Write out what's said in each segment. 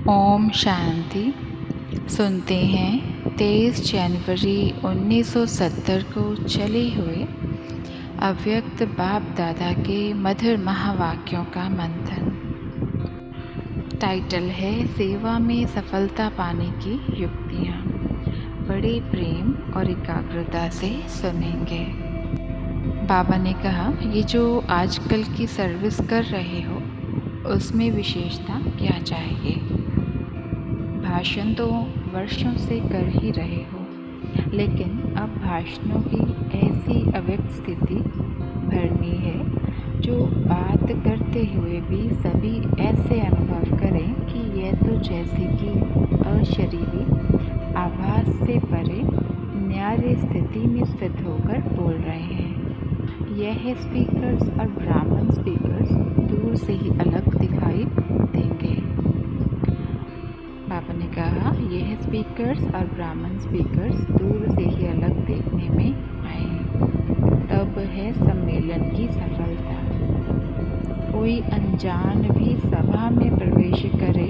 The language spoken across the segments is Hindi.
ओम शांति। सुनते हैं 23 जनवरी 1970 को चले हुए अव्यक्त बाप दादा के मधुर महावाक्यों का मंथन। टाइटल है सेवा में सफलता पाने की युक्तियाँ। बड़े प्रेम और एकाग्रता से सुनेंगे। बाबा ने कहा, ये जो आजकल की सर्विस कर रहे हो उसमें विशेषता क्या चाहिए। भाषण तो वर्षों से कर ही रहे हो, लेकिन अब भाषणों की ऐसी अव्यक्त स्थिति भरनी है जो बात करते हुए भी सभी ऐसे अनुभव करें कि यह तो जैसे कि अशरीरी आभास से परे न्यारे स्थिति में स्थित होकर बोल रहे हैं। यह स्पीकर्स और ब्राह्मण स्पीकर्स दूर से ही अलग दिखाई देंगे। बाबा ने कहा, यह स्पीकर्स और ब्राह्मण स्पीकर्स दूर से ही अलग देखने में आए, तब है सम्मेलन की सफलता। कोई अनजान भी सभा में प्रवेश करे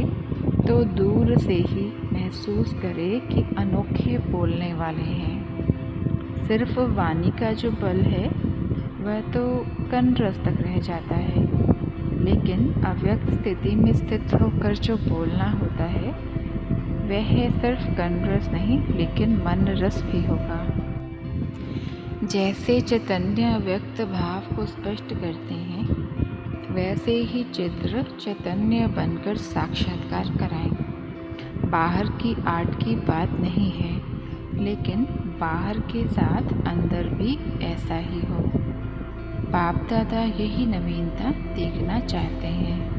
तो दूर से ही महसूस करे कि अनोखे बोलने वाले हैं। सिर्फ वाणी का जो बल है वह तो कंठरस तक रह जाता है, लेकिन अव्यक्त स्थिति में स्थित होकर जो बोलना होता है वह सिर्फ कंठरस नहीं लेकिन मन रस भी होगा। जैसे चैतन्य व्यक्त भाव को स्पष्ट करते हैं, वैसे ही चित्र चैतन्य बनकर साक्षात्कार कराएं। बाहर की आर्ट की बात नहीं है, लेकिन बाहर के साथ अंदर भी ऐसा ही हो। बाप दादा यही नवीनता देखना चाहते हैं।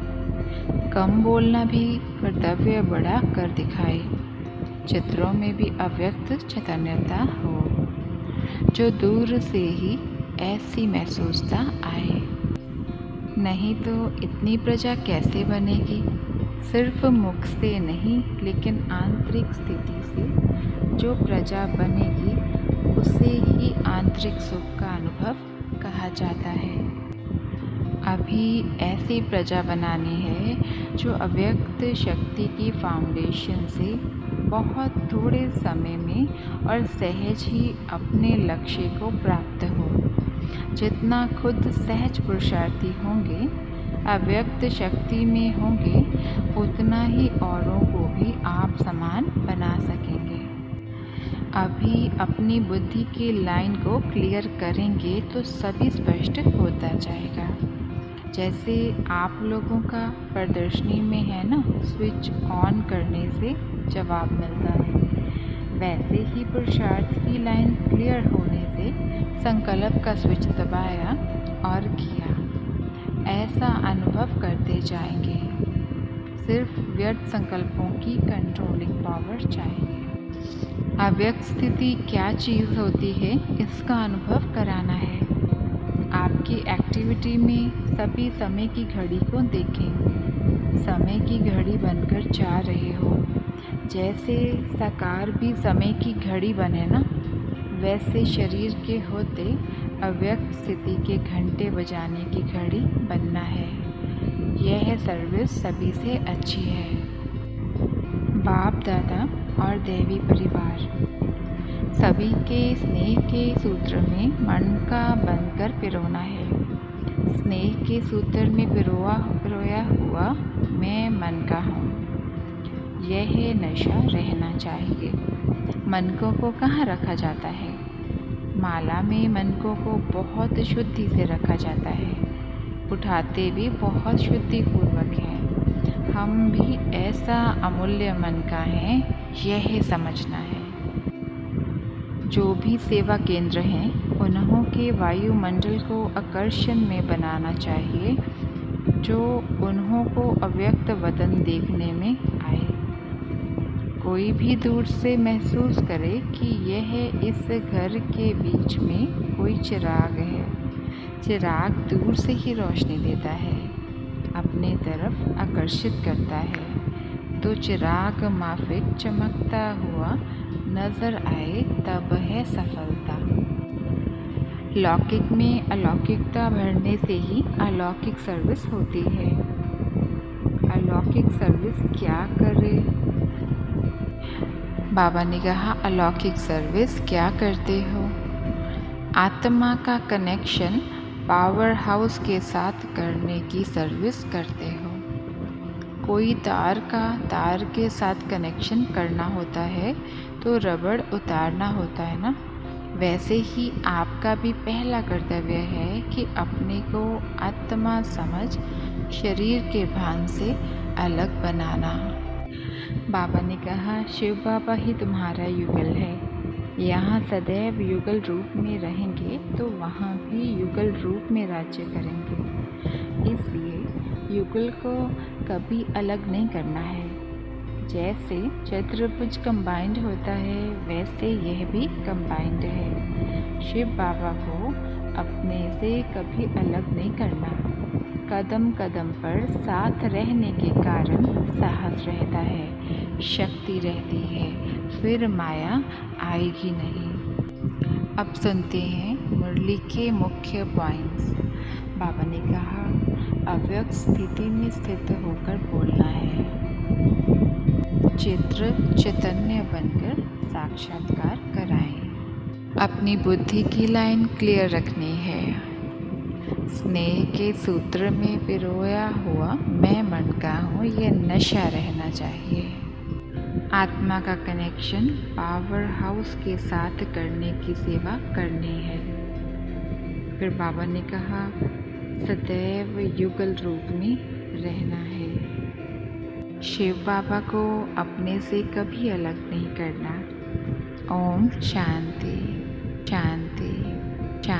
कम बोलना भी कर्तव्य बड़ा कर दिखाए। चित्रों में भी अव्यक्त चैतन्यता हो, जो दूर से ही ऐसी महसूसता आए। नहीं तो इतनी प्रजा कैसे बनेगी। सिर्फ मुख से नहीं लेकिन आंतरिक स्थिति से जो प्रजा बनेगी उसे ही आंतरिक सुख का अनुभव कहा जाता है। अभी ऐसी प्रजा बनानी है जो अव्यक्त शक्ति की फाउंडेशन से बहुत थोड़े समय में और सहज ही अपने लक्ष्य को प्राप्त हो। जितना खुद सहज पुरुषार्थी होंगे, अव्यक्त शक्ति में होंगे, उतना ही औरों को भी आप समान बना सकेंगे। अभी अपनी बुद्धि की लाइन को क्लियर करेंगे तो सभी स्पष्ट होता जाएगा। जैसे आप लोगों का प्रदर्शनी में है ना, स्विच ऑन करने से जवाब मिलता है, वैसे ही पुरुषार्थ की लाइन क्लियर होने से संकल्प का स्विच दबाया और किया। ऐसा अनुभव करते जाएंगे। सिर्फ व्यर्थ संकल्पों की कंट्रोलिंग पावर चाहिए। अव्यक्त स्थिति क्या चीज़ होती है, इसका अनुभव कराना है। आपकी एक्टिविटी में सभी समय की घड़ी को देखें। समय की घड़ी बनकर जा रहे हो। जैसे साकार भी समय की घड़ी बने ना, वैसे शरीर के होते अव्यक्त स्थिति के घंटे बजाने की घड़ी बनना है। यह सर्विस सभी से अच्छी है। बाप दादा और देवी परिवार सभी के स्नेह के सूत्र में मन का बनकर पिरोना है। स्नेह के सूत्र में पिरोया हुआ मैं मन का हूँ। यह नशा रहना चाहिए। मनकों को कहाँ रखा जाता है? माला में मनकों को बहुत शुद्धि से रखा जाता है। उठाते भी बहुत शुद्धि पूर्वक हैं। हम भी ऐसा अमूल्य मन का हैं, यह समझना है। जो भी सेवा केंद्र हैं, उन्हों के वायुमंडल को आकर्षण में बनाना चाहिए, जो उन्हों को अव्यक्त वतन देखने में आए। कोई भी दूर से महसूस करे कि यह इस घर के बीच में कोई चिराग है। चिराग दूर से ही रोशनी देता है, अपने तरफ आकर्षित करता है। तो चिराग माफिक चमकता हुआ नजर आए, तब है सफलता। लौकिक में अलौकिकता भरने से ही अलौकिक सर्विस होती है। अलौकिक सर्विस क्या करे? बाबा ने कहा, अलौकिक सर्विस क्या करते हो? आत्मा का कनेक्शन पावर हाउस के साथ करने की सर्विस करते हो। कोई तार के साथ कनेक्शन करना होता है तो रबड़ उतारना होता है ना। वैसे ही आपका भी पहला कर्तव्य है कि अपने को आत्मा समझ शरीर के भान से अलग बनाना। बाबा ने कहा, शिव बाबा ही तुम्हारा युगल है। यहाँ सदैव युगल रूप में रहेंगे तो वहाँ भी युगल रूप में राज्य करेंगे। इसलिए युगल को कभी अलग नहीं करना है। जैसे चतुर्भुज कंबाइंड होता है वैसे यह भी कंबाइंड है। शिव बाबा को अपने से कभी अलग नहीं करना। कदम कदम पर साथ रहने के कारण साहस रहता है, शक्ति रहती है, फिर माया आएगी नहीं। अब सुनते हैं मुरली के मुख्य पॉइंट्स। बाबा ने कहा, अव्यक्त स्थिति में स्थित होकर बोलना है। चित्र चैतन्य बनकर साक्षात्कार कराएं। अपनी बुद्धि की लाइन क्लियर रखनी है। स्नेह के सूत्र में पिरोया हुआ मैं मन का हूँ, ये नशा रहना चाहिए। आत्मा का कनेक्शन पावर हाउस के साथ करने की सेवा करनी है। फिर बाबा ने कहा, सदैव युगल रूप में रहना है। शिव बाबा को अपने से कभी अलग नहीं करना। ओम शांति शांति।